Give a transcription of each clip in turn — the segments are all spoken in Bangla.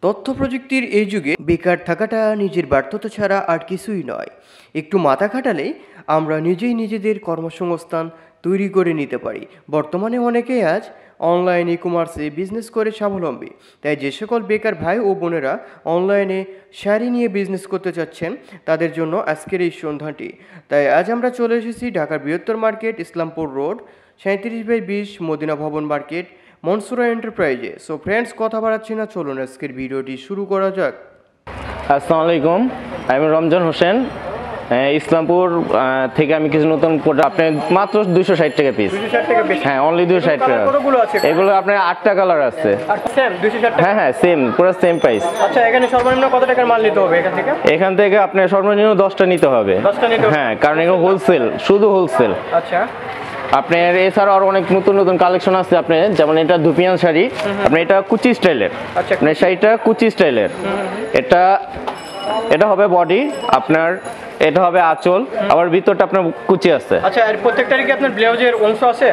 তথ্য প্রযুক্তির এই যুগে বেকার থাকাটা নিজের ব্যর্থতা ছাড়া আর কিছুই নয়। একটু মাথা খাটালেই আমরা নিজেই নিজেদের কর্মসংস্থান তৈরি করে নিতে পারি। বর্তমানে অনেকেই আজ অনলাইন ই কমার্সে বিজনেস করে স্বাবলম্বী। তাই যে সকল বেকার ভাই ও বোনেরা অনলাইনে শাড়ি নিয়ে বিজনেস করতে চাচ্ছেন তাদের জন্য আজকের এই সন্ধানটি। তাই আজ আমরা চলে এসেছি ঢাকার বৃহত্তর মার্কেট ইসলামপুর রোড 37/20 মদিনা ভবন মার্কেট মনসুরা এন্টারপ্রাইজে। সো ফ্রেন্ডস, কথা বাড়াচ্ছি না, চলুন আজকের ভিডিওটি শুরু করা যাক। আসসালামু আলাইকুম, আমি রমজান হোসেন। ইসলামপুর থেকে আমি কিছু নতুন প্রোডাক্ট আপনি মাত্র 260 টাকা পিস। 260 টাকা বেশি? হ্যাঁ, অনলি 260 টাকা। কতগুলো আছে? এগুলো আপনার 8টা কালার আছে। আর সেম 260 টাকা? হ্যাঁ হ্যাঁ, সেম, পুরো সেম প্রাইস। আচ্ছা, এখানে সর্বনিম্ন কত টাকার মাল নিতে হবে এখান থেকে? এখান থেকে আপনার সর্বনিম্ন 10টা নিতে হবে। 10টা নিতে হবে? হ্যাঁ, কারণ এগুলো হোলসেল, শুধু হোলসেল। আচ্ছা, আপনার এছাড়াও আরো অনেক নতুন নতুন কালেকশন আছে। আপনার যেমন এটা ধুপিয়ান শাড়ি, আপনার এটা কুচি স্টাইলের। আচ্ছা, আপনার শাড়িটা কুচি স্টাইলের। এটা হবে বডি আপনার, এটা হবে আঁচল, আবার ভিতরটা আপনার কুচি আছে। আচ্ছা, আর প্রত্যেকটারই কি আপনার ব্লাউজের অংশ আছে?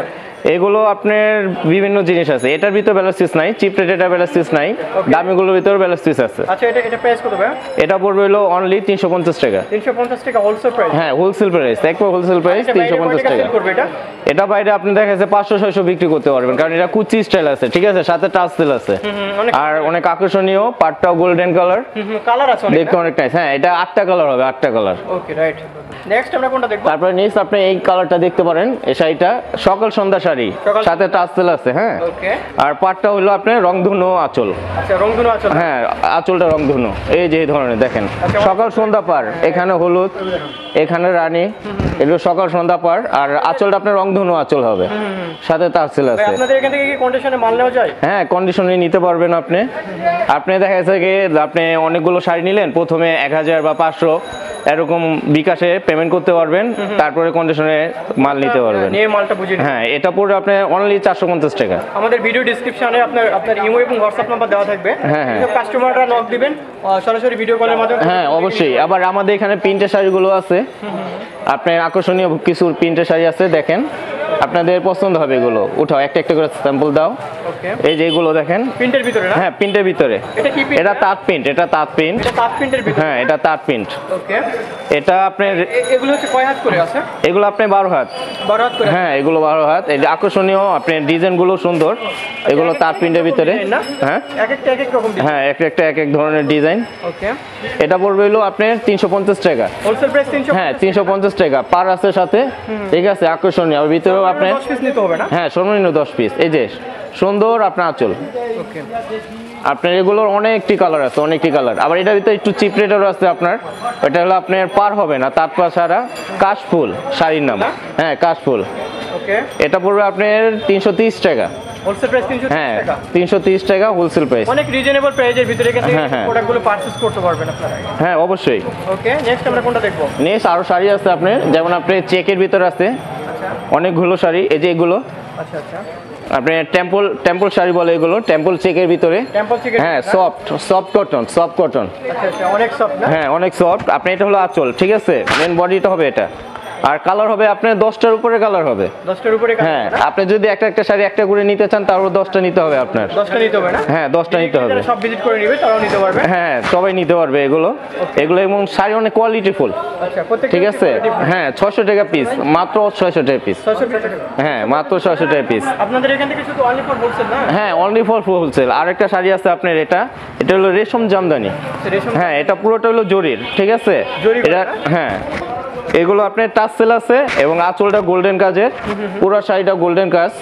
এগুলো আপনার বিভিন্ন জিনিস আছে। এটার ভিতরে ব্যালেন্স পিস নাই, চিপ রেট এটা ব্যালেন্স পিস নাই, দামিগুলোর ভিতরে ব্যালেন্স পিস আছে। আচ্ছা, এটা প্রাইস কত ভাই? এটা পড়বে হলো অনলি 350 টাকা। 350 টাকা হোলসেল প্রাইস? হ্যাঁ, হোলসেল প্রাইস, একবার হোলসেল প্রাইস 350 টাকা। এটা বাইরে আপনি দেখা যাচ্ছে 500-600 বিক্রি করতে পারবেন, কারণ এটা কুচি স্টাইল আছে, ঠিক আছে, সাথে টাসেল আছে, আর অনেক আকর্ষণীয়। পাটটাও গোল্ডেন কালার, কালার আছে দেখতে অনেক নাইস। হ্যাঁ, এটা 8টা কালার হবে, 8টা কালার। ওকে, রাইট। নেক্সট আমরা কোনটা দেখব? তারপরে নেক্সট আপনি এই কালারটা দেখতে পারেন। এই শাড়িটা সকাল সন্ধ্যা শাড়ি, সাথে টাসেল আছে। হ্যাঁ, ওকে। আর পাটটা হলো আপনার রংধনু আঁচল। আচ্ছা, রংধনু আঁচল? হ্যাঁ, আঁচলটা রংধনু, এই যে এই ধরনের দেখেন, সকাল সন্ধ্যা পার। এখানে হলুদ, এখানে রানী, এগুলো সকাল সন্ধ্যা পার। আর আঁচলটা আপনার রংধনু আঁচল হবে, সাথে টাসেল আছে। আপনাদের এখান থেকে কি কন্ডিশনে মাল নেওয়া যায়? হ্যাঁ, কন্ডিশনে নিতে পারবেন আপনি। আপনি দেখা যাচ্ছে কি আপনি অনেকগুলো শাড়ি নিলেন, প্রথমে 1000 বা 500 এরকম বিকাশে পেমেন্ট করতে পারবেন, তারপরে কন্ডিশনে মাল নিতে পারবেন। নিয়ে মালটা বুঝিয়ে হ্যাঁ, এটা পড়বে আপনার অনলি 450 টাকা। আমাদের ভিডিও ডেসক্রিপশনে আপনার ইমো এবং হোয়াটসঅ্যাপ নাম্বার দেওয়া থাকবে। হ্যাঁ হ্যাঁ, কাস্টমাররা নক দিবেন সরাসরি ভিডিও কলের মাধ্যমে। হ্যাঁ, অবশ্যই। আবার আমাদের এখানে প্রিন্টের শাড়িগুলো আছে, আপনার আকর্ষণীয় কিছু প্রিন্টের শাড়ি আছে, দেখেন আপনাদের পছন্দ হবে। এগুলো উঠাও, একটা একটা করে স্যাম্পল দাও। ওকে, এই যে এগুলো দেখেন, প্রিন্টের ভিতরে না? হ্যাঁ, প্রিন্টের ভিতরে। এটা কি প্রিন্ট? এটা তাঁত প্রিন্ট, এটা তাঁত প্রিন্ট। এটা তাঁত প্রিন্টের ভিতরে? হ্যাঁ, এটা তাঁত প্রিন্ট। ওকে, এটা আপনার এগুলো হচ্ছে কয় হাত করে আছে? এগুলো আপনি 12 হাত। 12 হাত করে? হ্যাঁ, এগুলো 12 হাত। এই যে আকর্ষণীয়, আপনার ডিজাইন গুলো সুন্দর। এগুলো তাঁত প্রিন্টের ভিতরে। হ্যাঁ, এক একটা এক এক রকম ডিজাইন? হ্যাঁ, একটা এক এক ধরনের ডিজাইন। ওকে, এটা পড়বে হলো আপনার 350 টাকা। Wholesale price 300? হ্যাঁ, 350 টাকা পার আছে সাথে, ঠিক আছে, আকর্ষণীয়। আর ভিতরেও আপনার 10 পিস নিতে হবে না? হ্যাঁ, সর্বনিম্ন 10 পিস। এই যে সুন্দর আপনার আঁচল। ওকে, আপনার এগুলোর অনেকটি কালার আছে, অনেকটি কালার। আবার এটার ভিতরে একটু চিপ রেটেরও আছে আপনার। এটা হলো আপনার পার হবে না, তাঁত পা ছাড়া, কাশফুল শাড়ির নাম। হ্যাঁ, কাশফুল। ওকে, এটা পড়বে আপনার 330 টাকা। হোলসেল প্রাইস 330 হ্যাঁ, টাকা? 330 টাকা হোলসেল প্রাইস। অনেক রিজনেবল প্রাইসের ভিতরে এখান থেকে হ্যাঁ, হ্যাঁ। প্রোডাক্টগুলো পারচেজ করতে পারবেন আপনারা। হ্যাঁ, অবশ্যই। ওকে, নেক্সট আমরা কোনটা দেখব? নেক্সট আরো শাড়ি আছে আপনার, যেমন আপনার চেকের ভিতরে আছে আচ্ছা অনেকগুলো শাড়ি। এই যে এগুলো আচ্ছা আচ্ছা, আপনার টেম্পল শাড়ি বলে এগুলো, টেম্পল চেকের ভিতরে। Temple chicken? হ্যাঁ, সফট কটন। আচ্ছা আচ্ছা, অনেক সফট না? হ্যাঁ, অনেক সফট। আপনি এটা হলো আঁচল, ঠিক আছে, মেন বডিটা হবে এটা। আর কালার হবে আপনার 10টার উপরে কালার হবে। 10টার উপরে কালার? হ্যাঁ, আপনি যদি একটা একটা শাড়ি একটা করে নিতে চান, তারপর 10টা নিতে হবে আপনার। 10টা নিতে হবে না? হ্যাঁ, 10টা নিতে হবে। সব ভিজিট করে নিবে, তারাও নিতে পারবে? হ্যাঁ, সবাই নিতে পারবে এগুলো। এবং শাড়ি অনেক কোয়ালিটিফুল, আচ্ছা, প্রত্যেকটা ঠিক আছে। হ্যাঁ, 600 টাকা পিস, মাত্র 600 টাকা পিস। 600 টাকা? হ্যাঁ, মাত্র 600 টাকা পিস। আপনাদের এখান থেকে শুধু অনলি ফর হোলসেল না? হ্যাঁ, অনলি ফর হোলসেল। আর একটা শাড়ি আছে আপনার, এটা হলো রেশম জামদানি। রেশম? হ্যাঁ, এটা পুরোটা হলো জরির, ঠিক আছে। এটা হ্যাঁ, এগুলো আপনার টাসেল আছে এবং আঁচলটা গোল্ডেন কাজের, পুরো শাড়িটা গোল্ডেন কাজ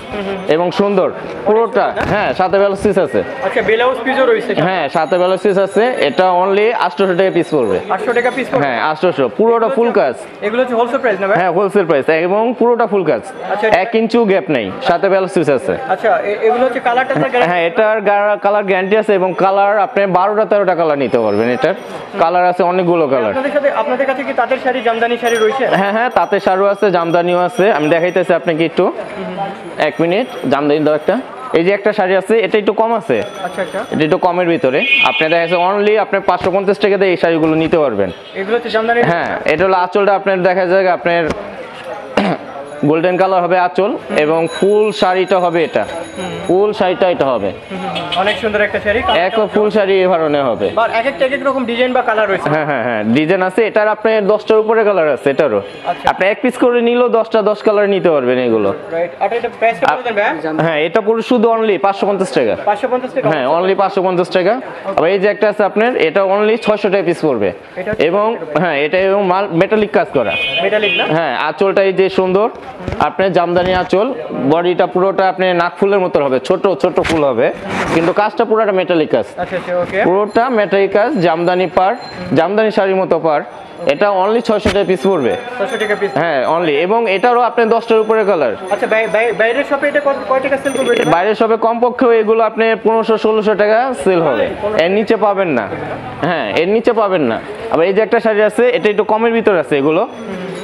এবং সুন্দর পুরোটা। হ্যাঁ, সাথে ব্লাউজ পিস আছে। আচ্ছা, ব্লাউজ পিসও রয়েছে? হ্যাঁ, সাথে ব্লাউজ পিস আছে। এটা অনলি 800 টাকা পিস পড়বে। 800 টাকা পিস পড়বে? হ্যাঁ, 800, পুরোটা ফুল কাজ। এগুলো হচ্ছে হোলসেল প্রাইস না ভাই? হ্যাঁ, হোলসেল প্রাইস এবং পুরোটা ফুল কাজ। আচ্ছা, 1 ইঞ্চিও গ্যাপ নেই, সাথে ব্লাউজ পিস আছে। আচ্ছা, এগুলো হচ্ছে কালারটা? হ্যাঁ, এটার কালার গ্যারান্টি আছে এবং কালার আপনি 12টা-13টা কালার নিতে পারবেন। এটার কালার আছে অনেকগুলো কালার। আপনাদের কাছে কি তাঁতের শাড়ি, জামদানি শাড়ি রয়েছে? হ্যাঁ হ্যাঁ, তাঁতের শাড়িও আছে, জামদানিও আছে। আমি দেখাইতেছি আপনাকে একটু, 1 মিনিট। জামদানি দাও একটা। এই যে একটা শাড়ি আছে, এটা একটু কম আছে। আচ্ছা আচ্ছা, এটা একটু কমের ভিতরে। আপনি দেখা যাচ্ছে অনলি আপনি 550 টাকা দিয়ে এই শাড়িগুলো নিতে পারবেন। এগুলো হচ্ছে জামদানি? হ্যাঁ, এটা হলো আঁচলটা আপনার দেখা যায় আপনার গোল্ডেন কালার হবে আঁচল এবং ফুল শাড়িটা হবে এটা, ফুল শাড়িটা এটা হবে অনেক সুন্দর একটা শাড়ি, এক ফুল শাড়ি এই ধরনের হবে। আর এক একটা এক এক রকম ডিজাইন বা কালার রয়েছে। হ্যাঁ হ্যাঁ হ্যাঁ, ডিজাইন আছে, এটার আপনার 10টার উপরে কালার আছে, এটারও আপনি এক পিস করে নিলেও 10টা 10 কালার নিতে পারবেন এগুলো। রাইট, আর এটা প্রাইসটা বলে দেন ভাই। হ্যাঁ, এটা পুরো শুধু অনলি 550 টাকা। 550 টাকা, হ্যাঁ অনলি 550 টাকা। আবার এই যে একটা আছে আপনার, এটা অনলি 600 টাকা পিস পড়বে এবং হ্যাঁ এটা এবং মাল মেটালিক কাজ করা, মেটালিক না? হ্যাঁ আঁচলটা এই যে সুন্দর আপনার জামদানি আঁচল, বডিটা পুরোটা আপনি নাক ফুলের মতো হবে, ছোট ছোট ফুল হবে কিন্তু কাজটা পুরোটা মেটালিক কাজ। আচ্ছা আচ্ছা, ওকে, পুরোটা মেটালিক কাজ, জামদানি পার, জামদানি শাড়ির মতো পার। এটা অনলি 600 টাকা পিস পড়বে। 600 টাকা পিস? হ্যাঁ অনলি, এবং এটারও আপনি 10টার উপরে কালার। আচ্ছা, বাইরের শপে এটা কয় টাকা সেল করবে এটা? বাইরের শপে কমপক্ষে এগুলো আপনি 1500-1600 টাকা সেল হবে, এর নিচে পাবেন না। হ্যাঁ এর নিচে পাবেন না। আবার এই যে একটা শাড়ি আছে, এটা একটু কমের ভিতর আছে,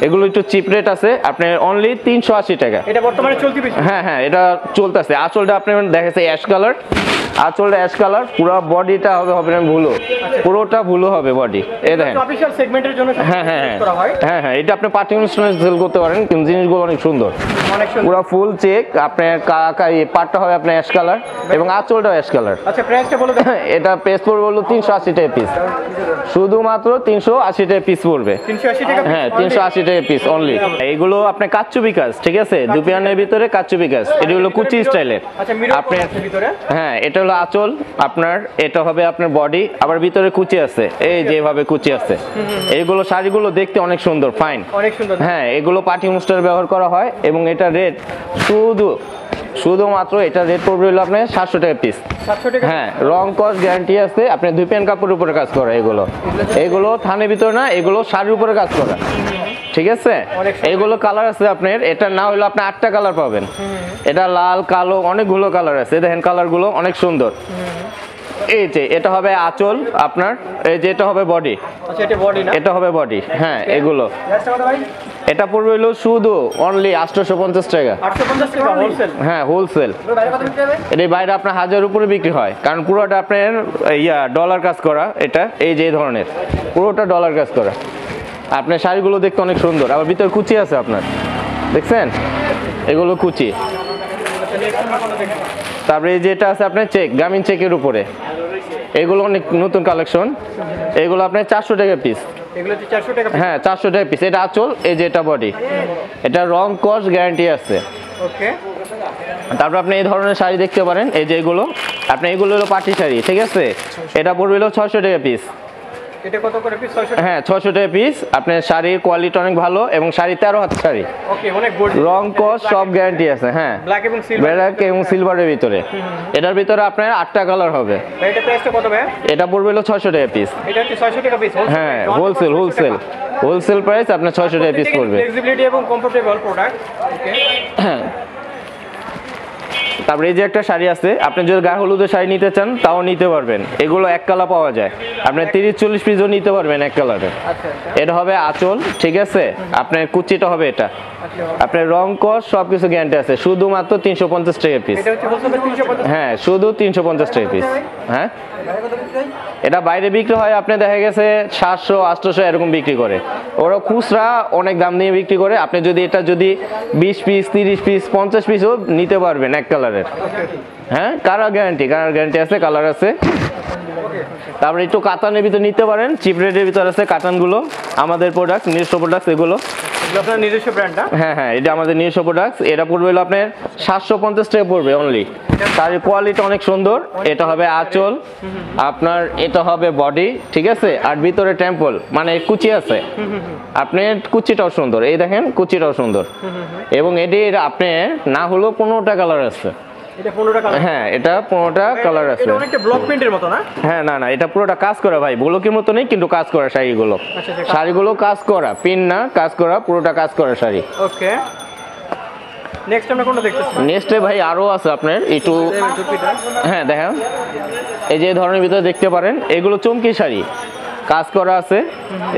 এগুলো একটু চিপ রেট আছে, আপনার অনলি 380 টাকা। এটা বর্তমানে চলতি বেশি? হ্যাঁ হ্যাঁ, এটা চলতেছে। আঁচলটা আপনি দেখাচ্ছে অ্যাশ কালার, আঁচলটা অ্যাশ কালার, পুরো বডিটা হবে ব্লু, পুরোটা ব্লু হবে বডি। এই দেখেন অফিশিয়াল সেগমেন্টের জন্য হ্যাঁ হ্যাঁ করা হয়। হ্যাঁ হ্যাঁ, এটা আপনি পার্টি অনুষ্ঠানে সেল করতে পারেন, কিন্তু জিনিসগুলো অনেক সুন্দর, অনেক সুন্দর, পুরো ফুল চেক। আপনার পাটটা হবে আপনার অ্যাশ কালার এবং আঁচলটাও অ্যাশ কালার। আচ্ছা, প্রাইসটা বলে দেন। এটা পেস পড়বে হলো 380 টাকা পিস, শুধুমাত্র 380 টাকা পিস পড়বে। 380 টাকা? হ্যাঁ 380 টাকা পিস অনলি। এইগুলো আপনার কাচ্চুবি কাজ, ঠিক আছে, দুপিয়ানের ভিতরে কাচ্চুবি কাজ, এটা হলো কুচি স্টাইলের। আচ্ছা, মিরর আপনার আছে ভিতরে? হ্যাঁ, এটা হলো আঁচল আপনার, এটা হবে আপনার বডি, আবার ভিতরে কুচি আছে, এই যেভাবে কুচি আছে। এইগুলো শাড়িগুলো দেখতে অনেক সুন্দর, ফাইন, অনেক সুন্দর। হ্যাঁ এগুলো পার্টি অনুষ্ঠানে ব্যবহার করা হয় এবং এটা রেট শুধুমাত্র এটা রেট পড়বে হলো আপনার 700 টাকা পিস। 700 টাকা? হ্যাঁ, রং কস্ট গ্যারান্টি আছে। আপনি দুপিয়ান কাপড়ের উপরে কাজ করা, এগুলো থানের ভিতরে না, এগুলো শাড়ির উপরে কাজ করা, ঠিক আছে। এইগুলো কালার আছে আপনার, এটা না হলো আপনি 8টা কালার পাবেন, এটা লাল কালো অনেকগুলো কালার আছে, দেখেন কালারগুলো অনেক সুন্দর। এই যে এটা হবে আঁচল আপনার, এই যে এটা হবে বডি। আচ্ছা, এটা বডি না? এটা হবে বডি, হ্যাঁ এগুলো। এটা পড়বে হলো শুধু অনলি 850 টাকা। 850 টাকা হোলসেল? হ্যাঁ হোলসেল। এটা বাইরে আপনার 1000 উপরে বিক্রি হয়, কারণ পুরোটা আপনার ডলার কাজ করা, এটা এই যে ধরনের পুরোটা ডলার কাজ করা। আপনার শাড়িগুলো দেখতে অনেক সুন্দর, আবার ভিতরে কুচি আছে আপনার, দেখছেন এগুলো কুচি। তারপরে এই যেটা আছে আপনার চেক, গ্রামীণ চেকের উপরে, এগুলো অনেক নতুন কালেকশন, এগুলো আপনার 400 টাকা পিস। এগুলো 400 টাকা? হ্যাঁ 400 টাকা পিস। এটা আঁচল, এই যে এটা বডি, এটা রং কস্ট গ্যারান্টি আছে। ওকে, তারপর আপনি এই ধরনের শাড়ি দেখতে পারেন, এই যে এগুলো আপনি, এগুলো হলো পার্টি শাড়ি, ঠিক আছে, এটা পড়বে হলো 600 টাকা পিস। এটা কত করে পিস? 600? হ্যাঁ 600 টাকা পিস। আপনার শাড়ির কোয়ালিটি অনেক ভালো এবং শাড়ি 13 হাত শাড়ি, ওকে, অনেক গুড, রং কস্ট সব গ্যারান্টি আছে। হ্যাঁ, ব্ল্যাক এবং সিলভার, ব্ল্যাক এবং সিলভারের ভিতরে। এটার ভিতরে আপনার 8টা কালার হবে। এটা প্রাইসটা কত ভাই? এটা পড়বে হলো 600 টাকা পিস। এটা হচ্ছে 600 টাকা পিস? হ্যাঁ হোলসেল প্রাইস আপনার 600 টাকা পিস পড়বে। ফ্লেক্সিবিলিটি এবং কমফোর্টেবল প্রোডাক্ট। ওকে, হ্যাঁ, তারপরে এই যে একটা শাড়ি আছে, আপনি যদি গায়ে হলুদের শাড়ি নিতে চান তাও নিতে পারবেন, এগুলো এক কালার পাওয়া যায়, আপনি 30-40 পিসও নিতে পারবেন এক কালারে। এটা হবে আঁচল, ঠিক আছে, আপনার কুচিটা হবে এটা, আপনার রং কস্ট সবকিছু গ্যারান্টি আছে, শুধুমাত্র 350 টাকা পিস। এটা হচ্ছে হোলসেল 350? হ্যাঁ শুধু 350 টাকা পিস। হ্যাঁ, এটা বাইরে বিক্রি হয় আপনি দেখা গেছে 700-800 এরকম বিক্রি করে, ওরা খুচরা অনেক দাম দিয়ে বিক্রি করে। আপনি যদি এটা 20 পিস 30 পিস 50 পিসও নিতে পারবেন এক কালারের। হ্যাঁ, কালার গ্যারান্টি আছে, কালার আছে। তারপরে একটু কাতানের ভিতরে নিতে পারেন, চিপ রেটের ভিতরে আছে কাতানগুলো, আমাদের প্রোডাক্ট, নিজস্ব প্রোডাক্ট এগুলো। আপনার নিজস্ব ব্র্যান্ড না? হ্যাঁ হ্যাঁ, এটা আমাদের নিজস্ব প্রোডাক্ট। এটা পড়বে হলো আপনার 750 টাকা পড়বে অনলি। তার কোয়ালিটি অনেক সুন্দর। এটা হবে আঁচল আপনার, এটা হবে বডি, ঠিক আছে, আর ভিতরে টেম্পল মানে কুচি আছে, আপনার কুচিটাও সুন্দর, এই দেখেন কুচিটাও সুন্দর। এবং এটির আপনি না হলেও 15টা কালার আছে। এটা 15টা কালার? হ্যাঁ, এটা 15টা কালার আছে। এটা অনেকটা ব্লক প্রিন্টের মতো না? হ্যাঁ, না এটা পুরোটা কাজ করা ভাই, ব্লকের মতো নেই কিন্তু কাজ করা শাড়িগুলো। শাড়িগুলো কাজ করা, পিন না, কাজ করা, পুরোটা কাজ করা শাড়ি। ওকে, নেক্সট আমরা কোনটা দেখতেছি? নেক্সটে ভাই আরো আছে আপনার একটু। হ্যাঁ দেখেন, এই যে ধরনের ভিতরে দেখতে পারেন, এগুলো চমকি শাড়ি, কাজ করা আছে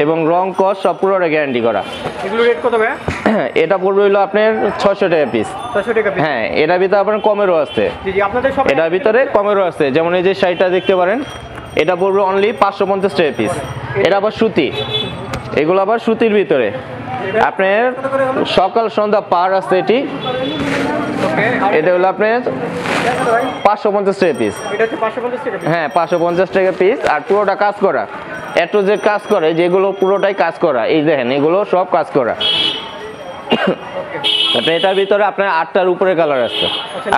এবং রং কস্ট সব পুরোটা গ্যারান্টি করা। এগুলো রেট কত ভাই? এটা পড়বে হলো আপনার 600 টাকা পিস। 600 টাকা পিস? হ্যাঁ, এটার ভিতরে আপনার কমেরও আছে। জি জি, আপনাদের সব এটার ভিতরে কমেরও আছে, যেমন এই যে শাড়িটা দেখতে পারেন, এটা পড়বে অনলি 550 টাকা পিস। এটা আবার সুতি, এগুলো আবার সুতির ভিতরে, আপনার সকাল সন্ধ্যা পার আছে এটি। এটা হলো আপনার 550 টাকা পিস। হ্যাঁ 550 টাকা পিস। আর পুরোটা কাজ করা, এত যে কাজ করে যেগুলো পুরোটাই কাজ করা, এই দেখেন এগুলো সব কাজ করা। এটার ভিতরে আপনার 8টার উপরে কালার আছে,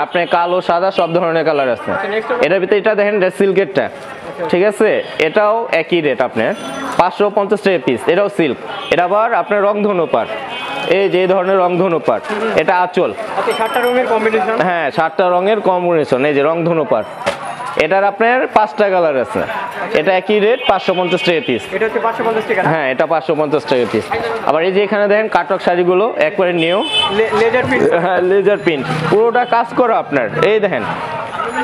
আপনার কালো সাদা সব ধরনের কালার আছে। এটার ভিতরে এটা দেখেন সিল্কেরটা, ঠিক আছে, এটাও একই রেট আপনার 550 টাকা পিস। এটাও সিল্ক, এটা আবার আপনার রংধনু পাড়, এই যে ধরনের রংধনু পাড়, এটা আঁচল। হ্যাঁ 7টা রঙের কম্বিনেশন, এই যে রংধনু পাড়। এটার আপনার 5টা কালার আছে, এটা একই রেট 550 টাকা পিস। হ্যাঁ এটা 550 টাকা পিস। আবার এই যে এখানে দেখেন কাটক শাড়িগুলো একবারে নিউ লেজার প্রিন্ট, পুরোটা কাজ করা আপনার, এই দেখেন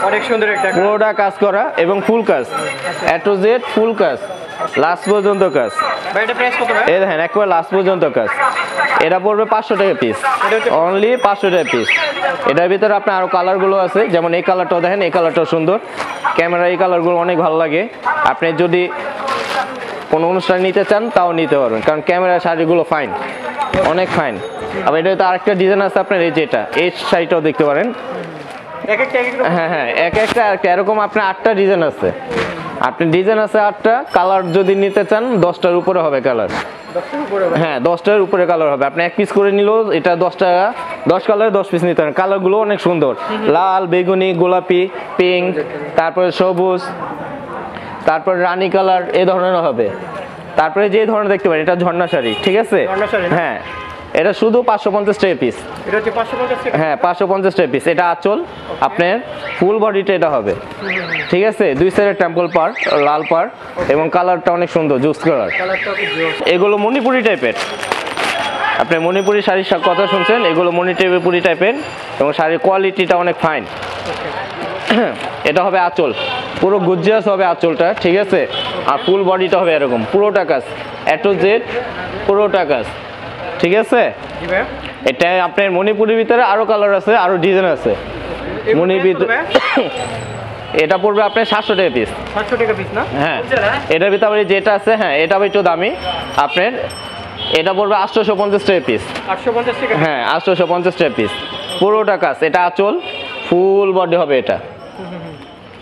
অনেক সুন্দর একটা পুরোটা কাজ করা এবং ফুল কাজ, এ টু জেড ফুল কাজ, লাস্ট পর্যন্ত কাজ। এই দেখেন একবার লাস্ট পর্যন্ত কাজ। এটা পড়বে 500 টাকা পিস, অনলি 500 টাকা পিস। এটার ভিতরে আপনার আরো কালারগুলো আছে, যেমন এই কালারটাও দেখেন, এই কালারটাও সুন্দর, ক্যামেরা এই কালারগুলো অনেক ভালো লাগে। আপনি যদি কোনো অনুষ্ঠান নিতে চান তাও নিতে পারবেন, কারণ ক্যামেরা শাড়িগুলো ফাইন, অনেক ফাইন। আবার এটা আরেকটা ডিজাইন আছে আপনার, এই যেটা এই শাড়িটাও দেখতে পারেন। হ্যাঁ হ্যাঁ এক একটা এরকম আপনার 8টা ডিজাইন আছে, আপনি ডিজাইন আছে 8টা, কালার যদি নিতে চান 10টার উপরে হবে কালার। হ্যাঁ 10টার উপরে কালার হবে। আপনি এক পিস করে নিলেও এটা 10 টাকা, 10 কালার 10 পিস নিতে পারেন। কালারগুলো অনেক সুন্দর, লাল, বেগুনি, গোলাপি, পিঙ্ক, তারপরে সবুজ, তারপর রানী কালার, এই ধরনের হবে। তারপরে যে ধরনের দেখতে পারেন, এটা ঝর্ণা শাড়ি, ঠিক আছে। হ্যাঁ এটা শুধু 550 টাকা পিস। হ্যাঁ 550 টাকা পিস। এটা আঁচল, আপনার ফুল বডিটা এটা হবে, ঠিক আছে। দুই সাইডে টেম্পল পার, লাল পার, এবং কালারটা অনেক সুন্দর জুস কালার। এগুলো মণিপুরি টাইপের, আপনি মণিপুরি শাড়ির কথা শুনছেন, এগুলো মণিপুরি টাইপের, এবং শাড়ির কোয়ালিটিটা অনেক ফাইন। এটা হবে আঁচল, পুরো গুজিয়াস হবে আঁচলটা, ঠিক আছে। আর ফুল বডিটা হবে এরকম, পুরোটা কাজ, এ টু জেড পুরোটা কাজ, ঠিক আছে। এটা আপনার মণিপুরের ভিতরে আরো কালার আছে, আরো ডিজাইন আছে মণিপুর। এটা পড়বে আপনার 700 টাকা পিস। 700 টাকা পিস না? হ্যাঁ এটার ভিতরে যেটা আছে, হ্যাঁ এটা একটু দামি আপনার, এটা পড়বে 850 টাকা পিস। 850 টাকা? হ্যাঁ 850 টাকা পিস, পুরোটা কাজ। এটা আঁচল, ফুল বডি হবে এটা।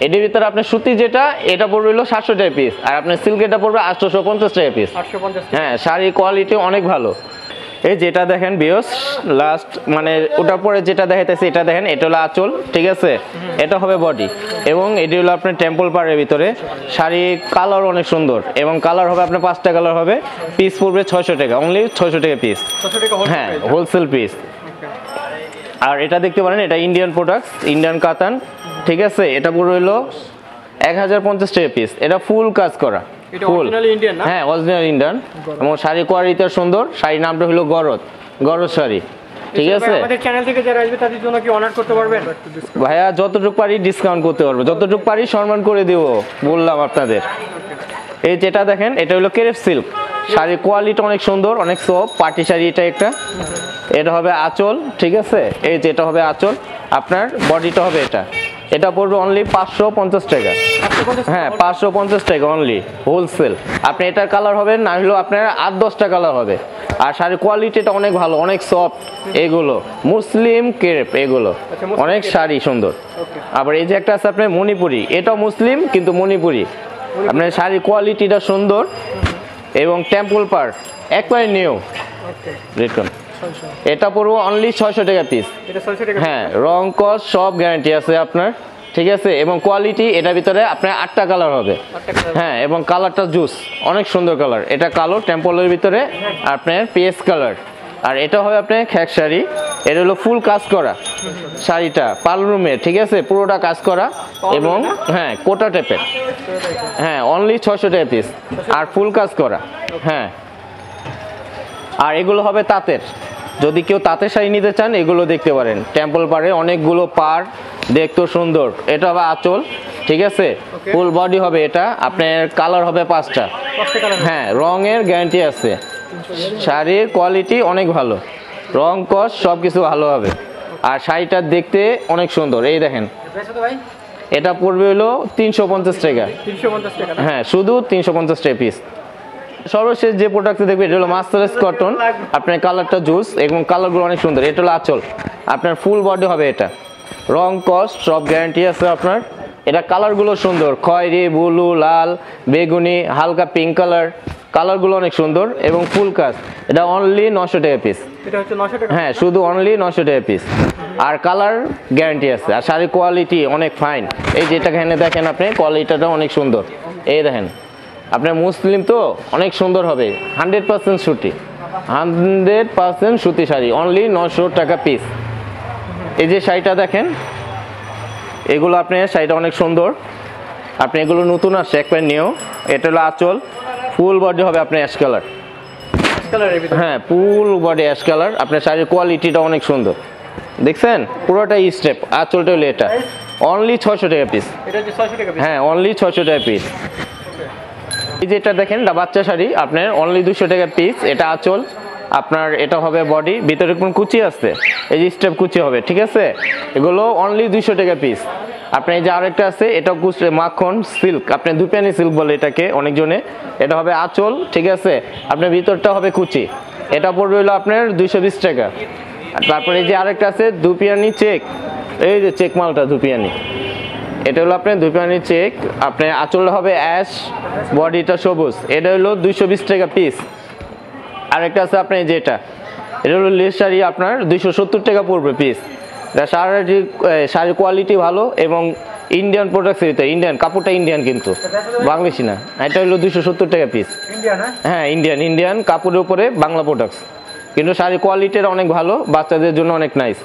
এটির ভিতরে আপনার সুতি যেটা, এটা পড়বে হলো 700 টাকা পিস, আর আপনার সিল্কেটা পড়বে 850 টাকা পিস। হ্যাঁ শাড়ির কোয়ালিটি অনেক ভালো। এই যেটা দেখেন বিয়স লাস্ট, মানে ওটার পরে যেটা দেখাইতেছে এটা দেখেন, এটা হলো আঁচল, ঠিক আছে। এটা হবে বডি, এবং এটি হলো আপনার টেম্পল পাড়ের ভিতরে। শাড়ি কালার অনেক সুন্দর, এবং কালার হবে আপনার 5টা কালার হবে। পিস পড়বে 600 টাকা, অনলি 600 টাকা পিস। হ্যাঁ হোলসেল পিস। আর এটা দেখতে পারেন, এটা ইন্ডিয়ান প্রোডাক্টস, ইন্ডিয়ান কাতান, ঠিক আছে। এটা পুরো হলো 1050 টাকা পিস। এটা ফুল কাজ করা, ফুল। হ্যাঁ অরিজিনাল ইন্ডিয়ান, এবং শাড়ি কোয়ালিটি সুন্দর। শাড়ির নামটা হলো গরদ, গরদ শাড়ি, ঠিক আছে। আমাদের চ্যানেল থেকে যারা আসবে তাদের জন্য কি অনার করতে পারবেন? ভাইয়া যতটুকু পারি ডিসকাউন্ট করতে পারবো, যতটুকু পারি সম্মান করে দিব, বললাম আপনাদের। এই যেটা দেখেন, এটা হলো কেরেপ সিল্ক, শাড়ির কোয়ালিটি অনেক সুন্দর, অনেক সফট, পার্টি শাড়ি এটা একটা। এটা হবে আঁচল, ঠিক আছে। এই যেটা হবে আঁচল, আপনার বডিটা হবে এটা। এটা পড়বে অনলি 550 টাকা। হ্যাঁ 550 টাকা অনলি, হোলসেল। আপনি এটার কালার হবে না হলো আপনার 8-10টা কালার হবে। আর শাড়ির কোয়ালিটিটা অনেক ভালো, অনেক সফট। এগুলো মুসলিম কেরেপ, এগুলো অনেক শাড়ি সুন্দর। আবার এই যে একটা আছে আপনার মণিপুরি, এটাও মুসলিম কিন্তু মণিপুরি। আপনার শাড়ির কোয়ালিটিটা সুন্দর, এবং টেম্পল পার একবারে নিউ। দেখুন এটা পড়বো অনলি 600 টাকা পিস। হ্যাঁ রং কস সব গ্যারান্টি আছে আপনার, ঠিক আছে। এবং কোয়ালিটি, এটার ভিতরে আপনার 8টা কালার হবে। হ্যাঁ এবং কালারটা জুস, অনেক সুন্দর কালার। এটা কালো টেম্পলের ভিতরে আপনার পিএস কালার। আর এটা হবে আপনার খ্যাক শাড়ি, এটা হলো ফুল কাজ করা শাড়িটা, পালরুমের, ঠিক আছে, পুরোটা কাজ করা, এবং হ্যাঁ কোটা টাইপের। হ্যাঁ অনলি 600 টাকা পিস, আর ফুল কাজ করা। হ্যাঁ আর এগুলো হবে তাঁতের, যদি কেউ তাঁতের শাড়ি নিতে চান এগুলো দেখতে পারেন। টেম্পল পাড়ে অনেকগুলো পার, দেখতে সুন্দর। এটা হবে আঁচল, ঠিক আছে, ফুল বডি হবে এটা। আপনার কালার হবে 5টা। হ্যাঁ রঙের গ্যারান্টি আছে, শাড়ির কোয়ালিটি অনেক ভালো, রং কস সব কিছু ভালো হবে। আর শাড়িটা দেখতে অনেক সুন্দর। এই দেখেন এটা পড়বে হলো 350 টাকা। হ্যাঁ শুধু 350 টাকা পিস। সর্বশেষ যে প্রোডাক্ট দেখবে এটা হলো মাস্টারেস কটন, আপনার কালারটা জুস এবং কালারগুলো অনেক সুন্দর। এটা হলো আঁচল, আপনার ফুল বডি হবে, এটা রং কস্ট সব গ্যারান্টি আছে আপনার। এটা কালারগুলো সুন্দর, খয়েরি, ব্লু, লাল, বেগুনি, হালকা পিঙ্ক কালার, কালারগুলো অনেক সুন্দর এবং ফুল কাজ। এটা অনলি 900 টাকা পিস। এটা হচ্ছে 900 টাকা। হ্যাঁ, শুধু অনলি 900 টাকা পিস। আর কালার গ্যারান্টি আছে, আর শাড়ির কোয়ালিটি অনেক ফাইন। এই যেটা এখানে দেখেন আপনি, কোয়ালিটিটা অনেক সুন্দর। এই দেখেন, আপনার মুসলিম তো অনেক সুন্দর হবে। 100% সুতি, 100% সুতি শাড়ি, অনলি 900 টাকা পিস। এই যে শাড়িটা দেখেন, এগুলো আপনার শাড়িটা অনেক সুন্দর। আপনি এগুলো নতুন আসছে এক প্যান্ট নিয়েও। এটা হলো আঁচল, ফুল বডি হবে আপনার অ্যাশ কালার। হ্যাঁ, ফুল বডি অ্যাশ কালার। আপনার শাড়ির কোয়ালিটিটা অনেক সুন্দর, দেখছেন পুরোটা স্টেপ। আঁচলটা হলো এটা, অনলি 600 টাকা পিস। হ্যাঁ, অনলি 600 টাকা পিস। এই যেটা দেখেন, এটা বাচ্চা শাড়ি, আপনার অনলি 200 টাকা পিস। এটা আঁচল আপনার, এটা হবে বডি, ভিতরে কোন কুচি আছে, এই যে স্টেপ কুচি হবে, ঠিক আছে। এগুলো অনলি 200 টাকা পিস। আপনার এই যে আরেকটা আছে, এটা মাখন সিল্ক, আপনি দুপিয়ানি সিল্ক বলে এটাকে অনেকজনে। এটা হবে আঁচল, ঠিক আছে। আপনার ভিতরটা হবে কুচি, এটা পড়বে হলো আপনার 220 টাকা। তারপরে এই যে আরেকটা আছে দুপিয়ানি চেক, এই যে চেক মালটা দুপিয়ানি, এটা হলো আপনার দুপিয়ানি চেক। আপনার আঁচলটা হবে অ্যাশ, বডিটা সবুজ, এটা হলো 220 টাকা পিস। আরেকটা আছে আপনার এই যে এটা হলো লেস শাড়ি, আপনার 270 টাকা পড়বে পিস। শাড়ির কোয়ালিটি ভালো এবং ইন্ডিয়ান প্রোডাক্টস, এটা ইন্ডিয়ান কাপড়টা, ইন্ডিয়ান কিন্তু বাংলাদেশি না। এটা হলো 270 টাকা পিস। হ্যাঁ, ইন্ডিয়ান কাপড়ের উপরে বাংলা প্রোডাক্টস, কিন্তু শাড়ির কোয়ালিটিটা অনেক ভালো, বাচ্চাদের জন্য অনেক নাইস।